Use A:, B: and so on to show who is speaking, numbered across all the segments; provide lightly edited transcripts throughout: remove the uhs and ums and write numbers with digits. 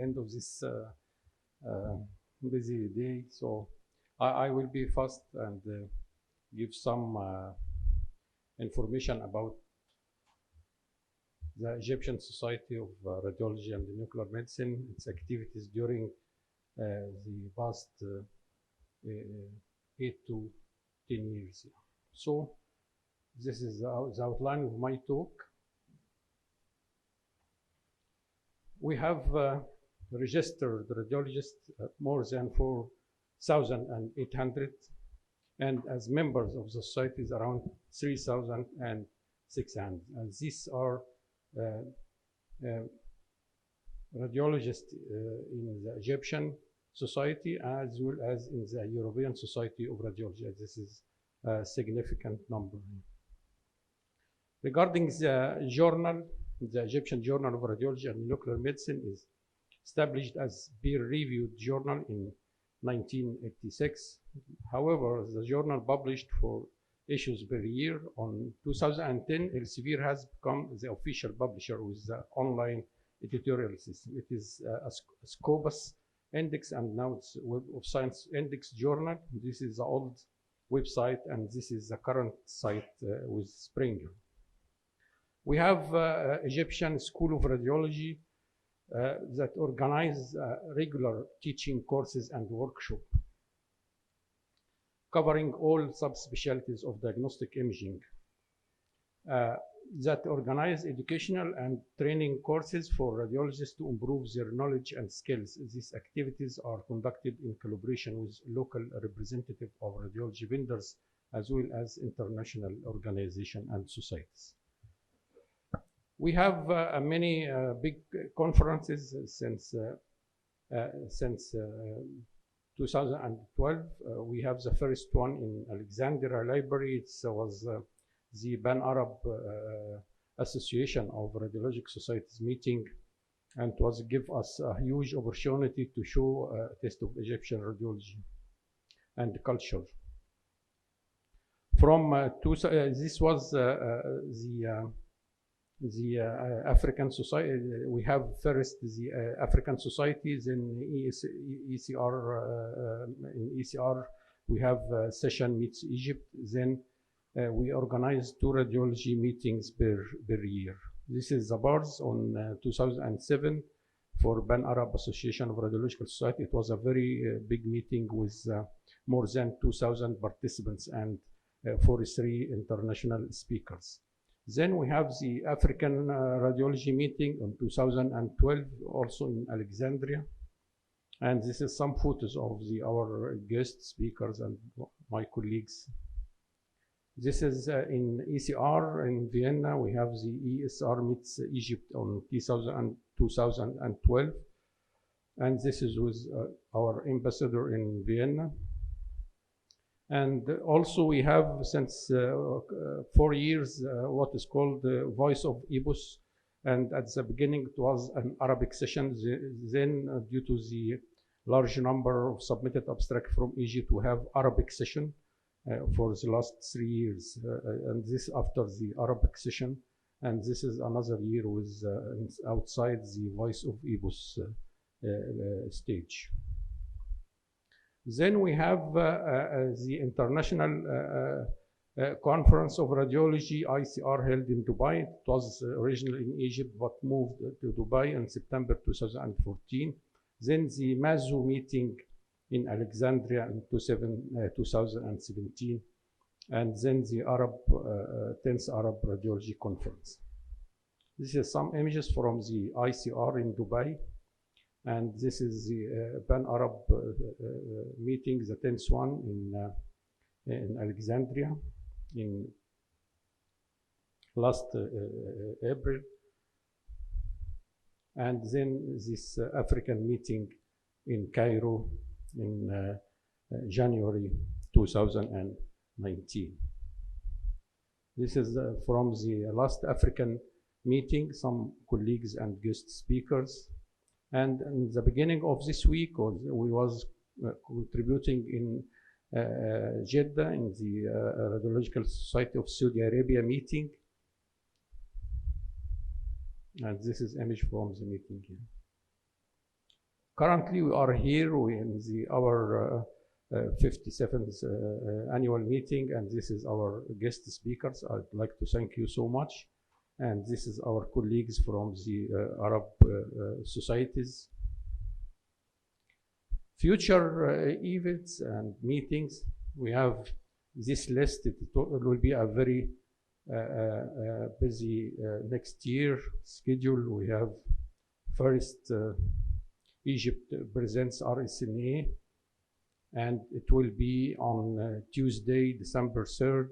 A: end of this busy day. So I will be fast and give some information about the Egyptian Society of Radiology and Nuclear Medicine, its activities during the past 8 to 10 years. So this is the outline of my talk. We have registered radiologists more than 4,800, and as members of the society is around 3,600. And these are radiologists in the Egyptian Society as well as in the European Society of Radiology. This is a significant number. Regarding the journal, the Egyptian Journal of Radiology and Nuclear Medicine is established as peer-reviewed journal in 1986. However, the journal published 4 issues per year. On 2010, Elsevier has become the official publisher with the online editorial system. It is a Scopus index, and now it's Web of Science index journal. This is the old website, and this is the current site with Springer. We have Egyptian School of Radiology that organize regular teaching courses and workshops covering all subspecialties of diagnostic imaging, that organize educational and training courses for radiologists to improve their knowledge and skills. These activities are conducted in collaboration with local representatives of radiology vendors as well as international organizations and societies. We have many big conferences since 2012. We have the first one in Alexandria Library. It was the Pan-Arab Association of Radiologic Societies meeting, and it was give us a huge opportunity to show a taste of Egyptian radiology and culture. From this was the African Society. We have first the African societies in ESR. In ESR, we have session meets Egypt. Then we organize 2 radiology meetings per year. This is the bars on 2007 for Pan-Arab Association of Radiological Society. It was a very big meeting with more than 2,000 participants and 43 international speakers. Then we have the African Radiology meeting in 2012, also in Alexandria. And this is some photos of our guest speakers and my colleagues. This is in ECR in Vienna. We have the ESR meets Egypt on 2012. And this is with our ambassador in Vienna. And also we have since 4 years what is called the Voice of Ibus. And at the beginning it was an Arabic session. Then due to the large number of submitted abstracts from Egypt, we have Arabic session for the last 3 years. And this after the Arabic session. And this is another year with outside the Voice of Ibus stage. Then we have the International Conference of Radiology, ICR, held in Dubai. It was originally in Egypt, but moved to Dubai in September 2014. Then the Mazu meeting in Alexandria in 2017. And then the 10th Arab Radiology Conference. This is some images from the ICR in Dubai. And this is the Pan-Arab meeting, the 10th one in Alexandria in last April. And then this African meeting in Cairo in January 2019. This is from the last African meeting, some colleagues and guest speakers. And in the beginning of this week, we was contributing in Jeddah in the Radiological Society of Saudi Arabia meeting. And this is image from the meeting here. Currently, we are here in our 57th annual meeting, and this is our guest speakers. I'd like to thank you so much. And this is our colleagues from the Arab societies. Future events and meetings, we have this list. It will be a very busy next year schedule. We have first Egypt presents RSNA, and it will be on Tuesday, December 3rd,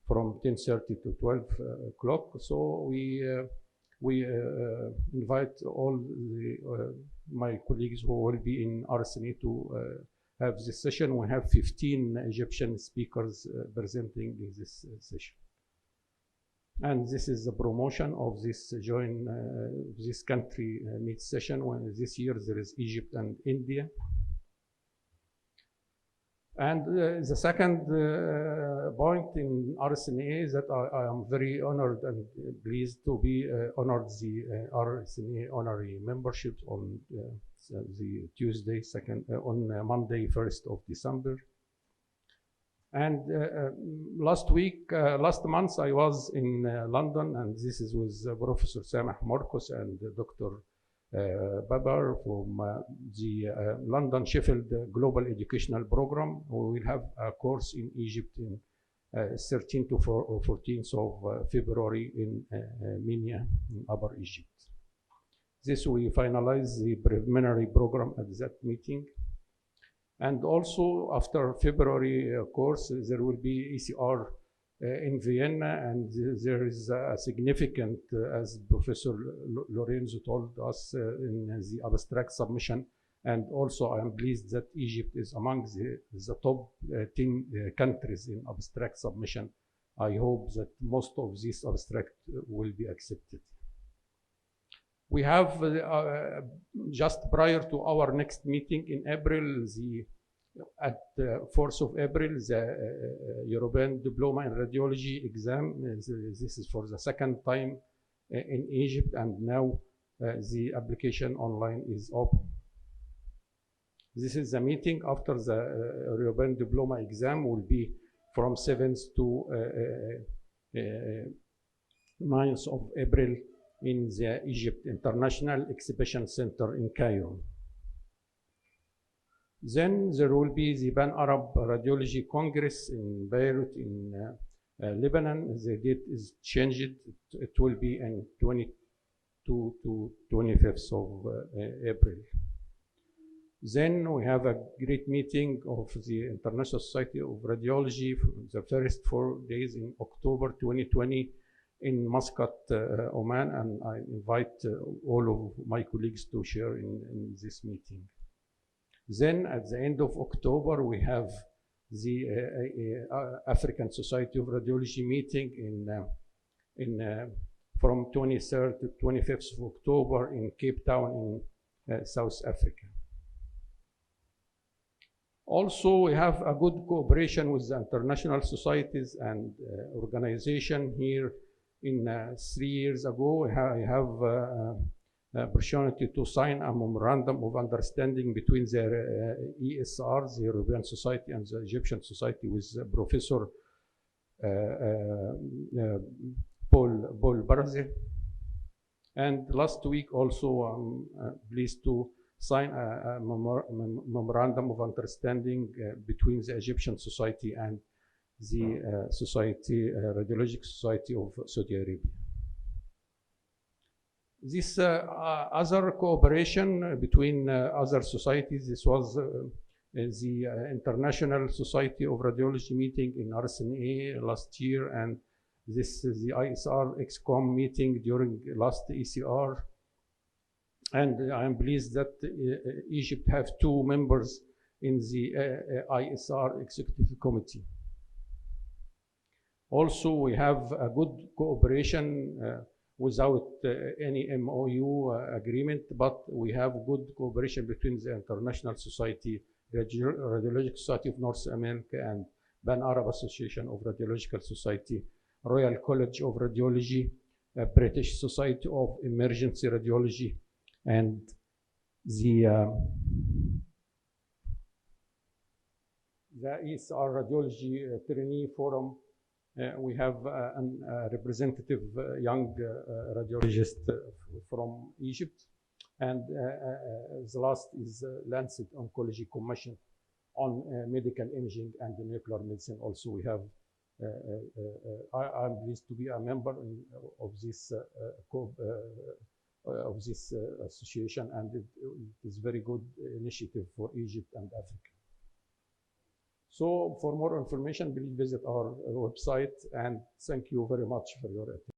A: from 10:30 to 12 o'clock. So we invite all my colleagues who will be in RSNA to have this session. We have 15 Egyptian speakers presenting in this session. And this is the promotion of this this country meet session. When this year there is Egypt and India. And the second point in RSNA is that I am very honored and pleased to be honored the RSNA honorary membership on the Tuesday, on Monday, 1st of December. And last month, I was in London, and this is with Professor Sameh Marcos and Dr. Babar from the London Sheffield Global Educational Program. We will have a course in Egypt in 13th to 14th of February in Minya, in Upper Egypt. This we finalize the preliminary program at that meeting. And also after February course, there will be ECR in Vienna, and there is a significant, as Professor Lorenzo told us in the abstract submission, and also I am pleased that Egypt is among the top 10 countries in abstract submission. I hope that most of these abstract will be accepted. We have just prior to our next meeting in April, at 4th of April, the European Diploma in Radiology exam. This is for the second time in Egypt, and now the application online is open. This is the meeting after the European Diploma exam will be from 7th to 9th of April in the Egypt International Exhibition Center in Cairo. Then there will be the Pan-Arab Radiology Congress in Beirut in Lebanon. The date is changed. It will be in 22 to 25th of April. Then we have a great meeting of the International Society of Radiology for the first 4 days in October 2020 in Muscat, Oman, and I invite all of my colleagues to share in this meeting. Then at the end of October, we have the African Society of Radiology meeting from 23rd to 25th of October in Cape Town in South Africa. Also, we have a good cooperation with the international societies and organization here. In 3 years ago, I have opportunity to sign a memorandum of understanding between the ESR, the European Society, and the Egyptian Society with Professor Paul Barazil. And last week also I'm pleased to sign a memorandum of understanding between the Egyptian Society and the Radiological Society of Saudi Arabia. This other cooperation between other societies, this was the International Society of Radiology meeting in RSNA last year, and this is the ISR XCOM meeting during last ECR. And I am pleased that Egypt have 2 members in the ISR Executive Committee. Also, we have a good cooperation without any MOU agreement, but we have good cooperation between the International Society, Radiological Society of North America, and Pan-Arab Association of Radiological Society, Royal College of Radiology, British Society of Emergency Radiology, and the ESR Radiology Trainee Forum. We have a representative young radiologist from Egypt. And the last is Lancet Oncology Commission on medical imaging and nuclear medicine. Also, we have, I'm pleased to be a member of this association, and it is very good initiative for Egypt and Africa. So for more information, please visit our website, and thank you very much for your attention.